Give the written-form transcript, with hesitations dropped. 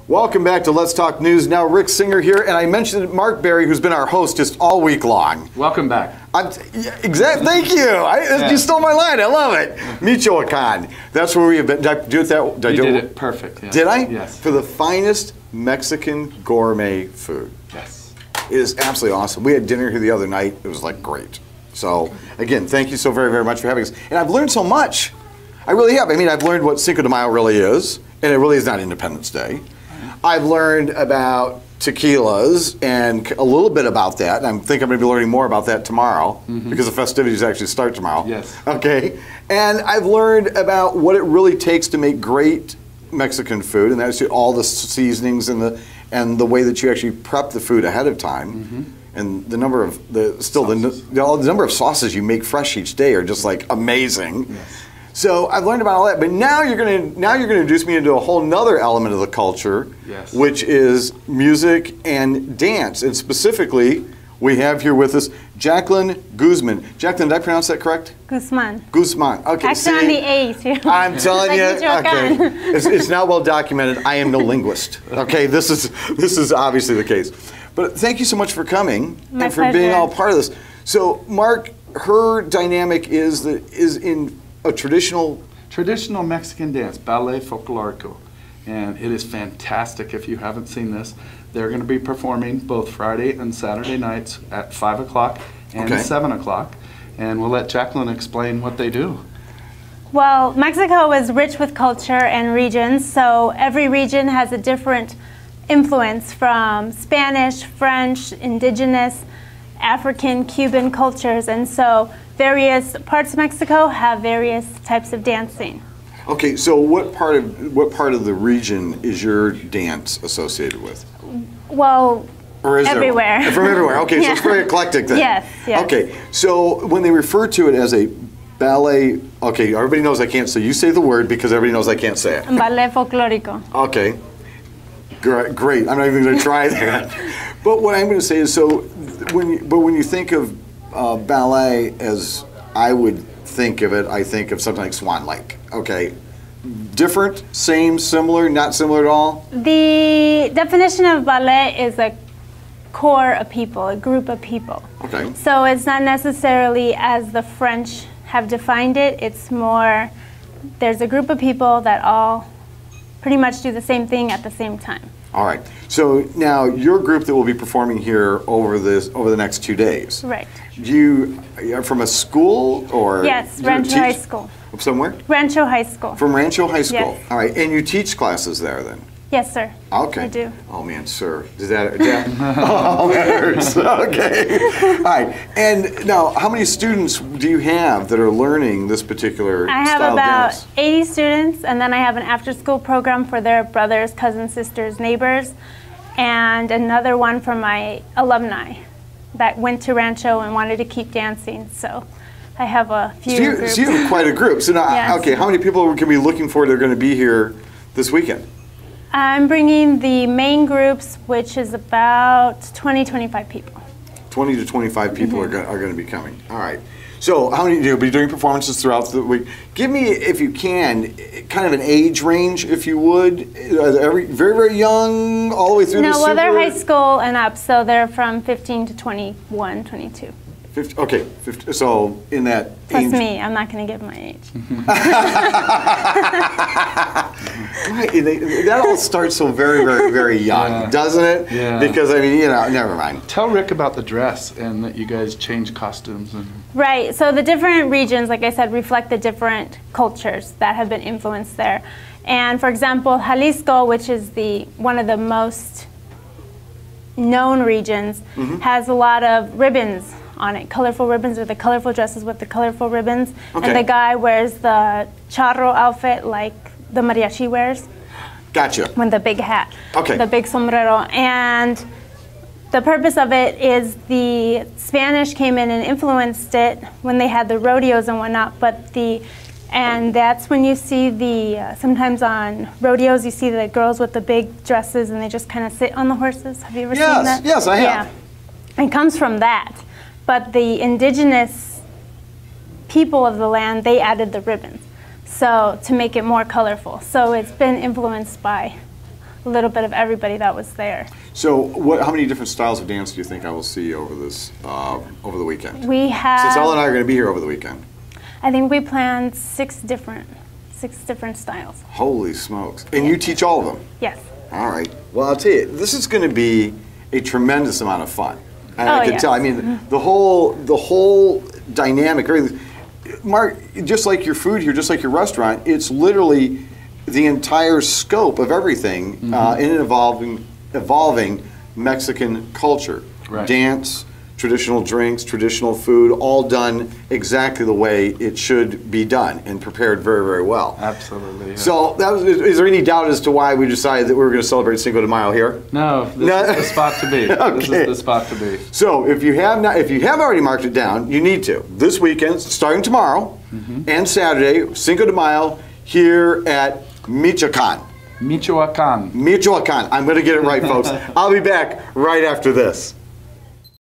Welcome back to Let's Talk News. Now, Rick Singer here, and I mentioned Mark Berry, who's been our host just all week long. Welcome back. Exactly. Thank you. You stole my line. I love it. Michoacan. That's where we have been. Did I do it that? You did it perfect. Yeah. Did I? Yes. For the finest Mexican gourmet food. Yes. It is absolutely awesome. We had dinner here the other night. It was like great. So again, thank you so very, very much for having us. And I've learned so much. I really have. I mean, I've learned what Cinco de Mayo really is, and it really is not Independence Day. I've learned about tequilas and a little bit about that. And I think I'm going to be learning more about that tomorrow because the festivities actually start tomorrow. Yes. Okay. And I've learned about what it really takes to make great Mexican food, and that's all the seasonings and the way that you actually prep the food ahead of time. And the number of the number of sauces you make fresh each day are just like amazing. Yes. So I've learned about all that, but now you're going to introduce me into a whole nother element of the culture, yes, which is music and dance. And specifically, we have here with us Jacqueline Guzman. Jacqueline, did I pronounce that correct? Guzman. Guzman. Okay. Actually, on the A too. I'm telling you. Michoacan. Okay. It's now well documented. I am no linguist. Okay. This is obviously the case. But thank you so much for coming and for being all part of this. So, Mark, her dynamic is in a traditional Mexican dance, ballet folklorico, and it is fantastic. If you haven't seen this, they're going to be performing both Friday and Saturday nights at 5 o'clock and 7 o'clock, and we'll let Jacqueline explain what they do. Well, Mexico is rich with culture and regions, so every region has a different influence from Spanish, French, indigenous, African, Cuban cultures, and so various parts of Mexico have various types of dancing. Okay, so what part of the region is your dance associated with? Well, everywhere. From everywhere. Okay, so it's very eclectic then. Yes, yes. Okay, so when they refer to it as a ballet, okay, everybody knows I can't say. You say the word because everybody knows I can't say it. Ballet folklorico. Okay, great. I'm not even going to try that. But what I'm going to say is, so when you think of ballet as I would think of it, I think of something like Swan Lake. Okay, different, same, similar, not similar at all? The definition of ballet is a core of people, a group of people. Okay. So it's not necessarily as the French have defined it. It's more, there's a group of people that all pretty much do the same thing at the same time. All right. So now your group that will be performing here over the next 2 days. Right. You are from a school or? Yes, Rancho High School. Somewhere? Rancho High School. From Rancho High School. Yes. All right. And you teach classes there then? Yes, sir. Okay. I do. Oh man, sir. Does that oh, that hurts. Okay. All right. And now, how many students do you have that are learning this particular style of dance? I have about 80 students, and then I have an after-school program for their brothers, cousins, sisters, neighbors, and another one for my alumni that went to Rancho and wanted to keep dancing. So I have a few groups. So you have quite a group. So now, yes. Okay, how many people can we be looking for that are going to be here this weekend? I'm bringing the main groups, which is about 20-25 people. 20 to 25 people are going to be coming. All right. So how many, you'll be doing performances throughout the week. Give me, if you can, kind of an age range, if you would. Very, very young, all the way through the super? No, well, they're high school and up, so they're from 15 to 21, 22. 50, okay, 50, so in that Plus age. me, I'm not going to give my age. Right, that all starts so very, very, very young, doesn't it? Yeah. Because, I mean, you know, never mind. Tell Rick about the dress and that you guys change costumes. Right, so the different regions, like I said, reflect the different cultures that have been influenced there. And for example, Jalisco, which is one of the most known regions, has a lot of ribbons on it, colorful ribbons with the colorful dresses with the colorful ribbons. Okay. And the guy wears the charro outfit like the mariachi wears. Gotcha. With the big hat. Okay. The big sombrero. And the purpose of it is the Spanish came in and influenced it when they had the rodeos and whatnot, and that's when you see sometimes on rodeos you see the girls with the big dresses and they just kind of sit on the horses. Have you ever seen that? Yes, I have. Yeah. It comes from that. But the indigenous people of the land, they added the ribbons, so to make it more colorful. So it's been influenced by a little bit of everybody that was there. So, how many different styles of dance do you think I will see over this over the weekend? We have. Since Ella and I are going to be here over the weekend. I think we planned six different styles. Holy smokes! And you teach all of them? Yes. All right. Well, I'll tell you, this is going to be a tremendous amount of fun. And I can tell. I mean, the whole dynamic. Mark, just like your food here, just like your restaurant, it's literally the entire scope of everything in an evolving Mexican culture. Right. Dance, traditional drinks, traditional food, all done exactly the way it should be done and prepared very, very well. Absolutely. Yeah. So, is there any doubt as to why we decided that we were going to celebrate Cinco de Mayo here? No, this is the spot to be. Okay. This is the spot to be. So, if you have already marked it down, you need to. This weekend, starting tomorrow and Saturday, Cinco de Mayo here at Michoacan. Michoacan. Michoacan. I'm going to get it right, folks. I'll be back right after this.